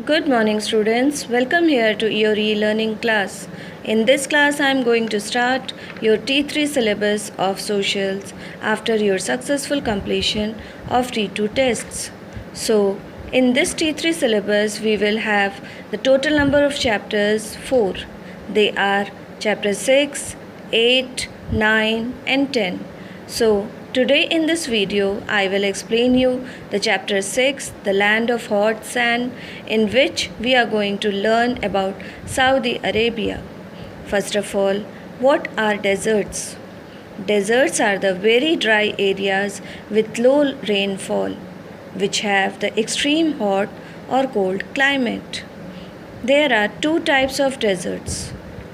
Good morning, students. Welcome here to your e-learning class. In this class, I am going to start your T3 syllabus of socials after your successful completion of T2 tests. So, in this T3 syllabus, we will have the total number of chapters 4. They are chapter 6, 8, 9, and 10. So, today in this video, I will explain you the chapter 6, the land of hot sand, in which we are going to learn about Saudi Arabia. First of all, what are deserts? Deserts are the very dry areas with low rainfall, which have the extreme hot or cold climate. There are two types of deserts: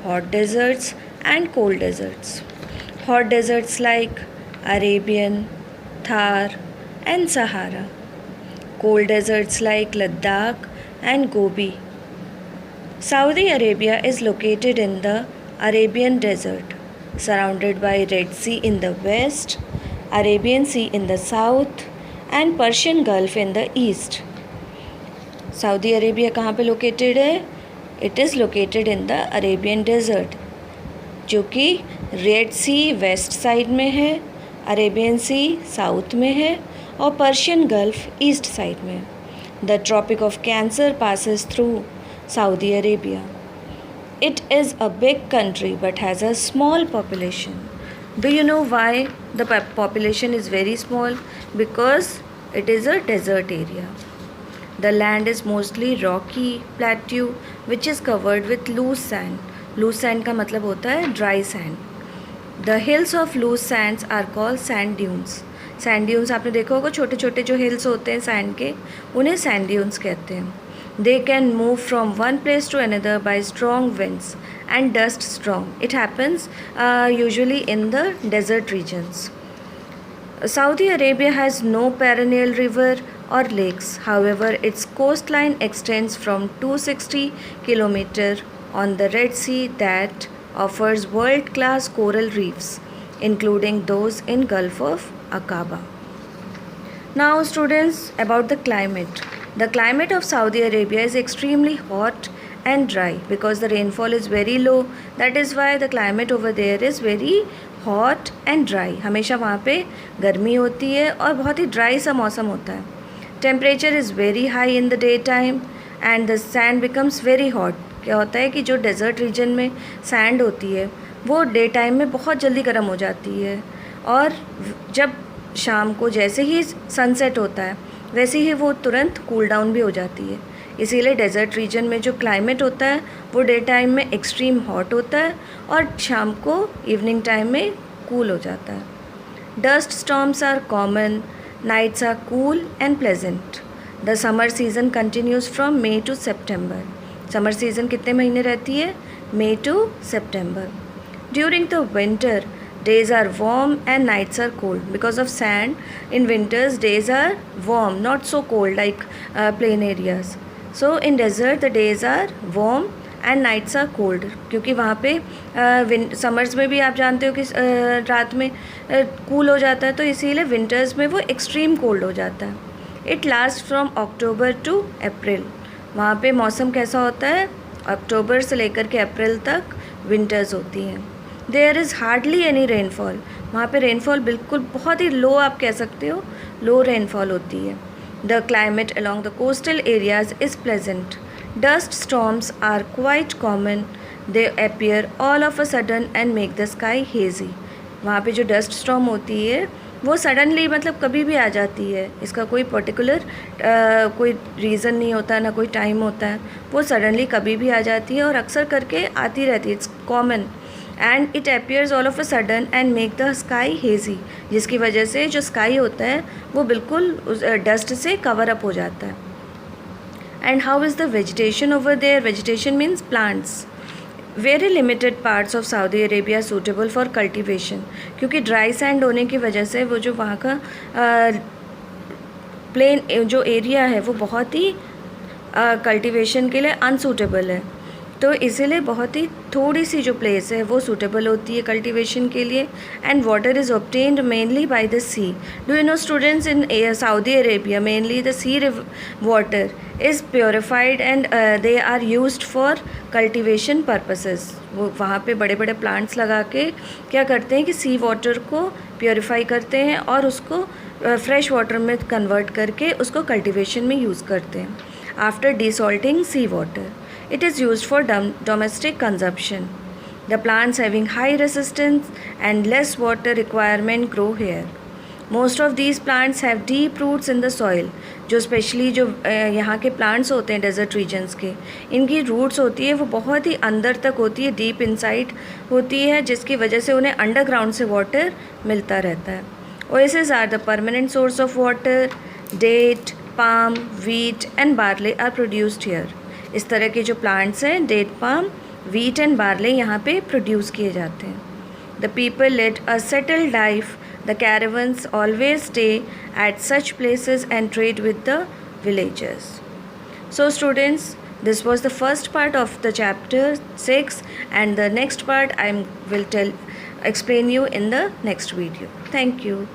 hot deserts and cold deserts. Hot deserts like Arabian, Thar, and Sahara. Cold deserts like Ladakh and Gobi. Saudi Arabia is located in the Arabian Desert, surrounded by Red Sea in the west, Arabian Sea in the south, and Persian Gulf in the east. Saudi Arabia कहाँ पे located है? It is located in the Arabian desert, जो कि red सी west side में है, Arabian सी south में है और पर्शियन गल्फ ईस्ट साइड में. The Tropic of Cancer passes through Saudi Arabia. It is a big country but has a small population. Do you know why the population is very small? Because it is a desert area. The land is mostly rocky plateau which is covered with loose sand. Loose sand का मतलब होता है dry sand. The hills of loose sands are called sand dunes. Sand dunes आपने देखा होगा, छोटे छोटे जो hills होते हैं sand के, उन्हें sand dunes कहते हैं. They can move from one place to another by strong winds and dust storm. It happens usually in the desert regions. Saudi Arabia has no perennial river or lakes. However, its coastline extends from 260 km on the Red Sea that offers world-class coral reefs, including those in Gulf of Aqaba. Now, students, about the climate. The climate of Saudi Arabia is extremely hot and dry because the rainfall is very low. That is why the climate over there is very hot and dry. हमेशा वहाँ पे गर्मी होती है और बहुत ही dry सा मौसम होता है. Temperature is very high in the daytime and the sand becomes very hot. क्या होता है कि जो डेजर्ट रीजन में सैंड होती है वो डे टाइम में बहुत जल्दी गर्म हो जाती है और जब शाम को जैसे ही सनसेट होता है वैसे ही वो तुरंत कूल डाउन भी हो जाती है. इसीलिए डेजर्ट रीजन में जो क्लाइमेट होता है वो डे टाइम में एक्सट्रीम हॉट होता है और शाम को इवनिंग टाइम में कूल हो जाता है. Dust storms are common, nights are cool and pleasant. The summer season continues from May to September. Summer season कितने महीने रहती है? May to September. During the winter days are warm and nights are cold. Because of sand, in winters days are warm, not so cold like plain areas. So in desert the days are warm and nights are cold, क्योंकि वहाँ पे summers में भी आप जानते हो कि रात में कूल हो जाता है, तो इसीलिए विंटर्स में वो एक्सट्रीम कोल्ड हो जाता है. It last from October to April. वहाँ पे मौसम कैसा होता है? अक्टूबर से लेकर के अप्रैल तक विंटर्स होती हैं. There is hardly any rainfall. वहाँ पे रेनफॉल बिल्कुल बहुत ही लो, आप कह सकते हो लो रेनफॉल होती है. The climate along the coastal areas is pleasant. Dust storms are quite common. They appear all of a sudden and make the sky hazy. वहाँ पे जो डस्ट स्टॉर्म होती है वो सडनली मतलब कभी भी आ जाती है. इसका कोई पर्टिकुलर कोई रीज़न नहीं होता, ना कोई टाइम होता है. वो सडनली कभी भी आ जाती है और अक्सर करके आती रहती है. It's common and it appears all of a sudden and make the sky hazy, जिसकी वजह से जो स्काई होता है वो बिल्कुल डस्ट से कवर अप हो जाता है. And how is the vegetation over there? Vegetation means plants. Very limited parts of Saudi Arabia suitable for cultivation. क्योंकि ड्राई सैंड होने की वजह से वो जो वहाँ का प्लेन जो एरिया है वो बहुत ही कल्टिवेशन के लिए अनसूटेबल है. तो इसीलिए बहुत ही थोड़ी सी जो प्लेस है वो सूटेबल होती है कल्टीवेशन के लिए. And water is obtained mainly by the sea. Do you know students, in Saudi Arabia mainly the sea water is purified and they are used for cultivation purposes. वो वहाँ पे बड़े बड़े प्लांट्स लगा के क्या करते हैं कि सी वाटर को प्योरीफाई करते हैं और उसको फ्रेश वाटर में कन्वर्ट करके उसको कल्टीवेशन में यूज़ करते हैं. After desalting sea water, it is used for domestic consumption. The plants having high resistance and less water requirement grow here. Most of these plants have deep roots in the soil. जो specially जो यहाँ के plants होते हैं desert regions के, इनकी roots होती है वो बहुत ही अंदर तक होती है, डीप इनसाइड होती है, जिसकी वजह से उन्हें अंडरग्राउंड से वाटर मिलता रहता है. Oasis are the permanent source of water. Date, palm, wheat and barley are produced here. इस तरह के जो प्लांट्स हैं, date palm, wheat and barley, यहाँ पे प्रोड्यूस किए जाते हैं. The people led a settled life. The caravans always stay at such places and trade with the villagers. So students, this was the first part of the chapter 6, and the next part I will explain you in the next video. Thank you.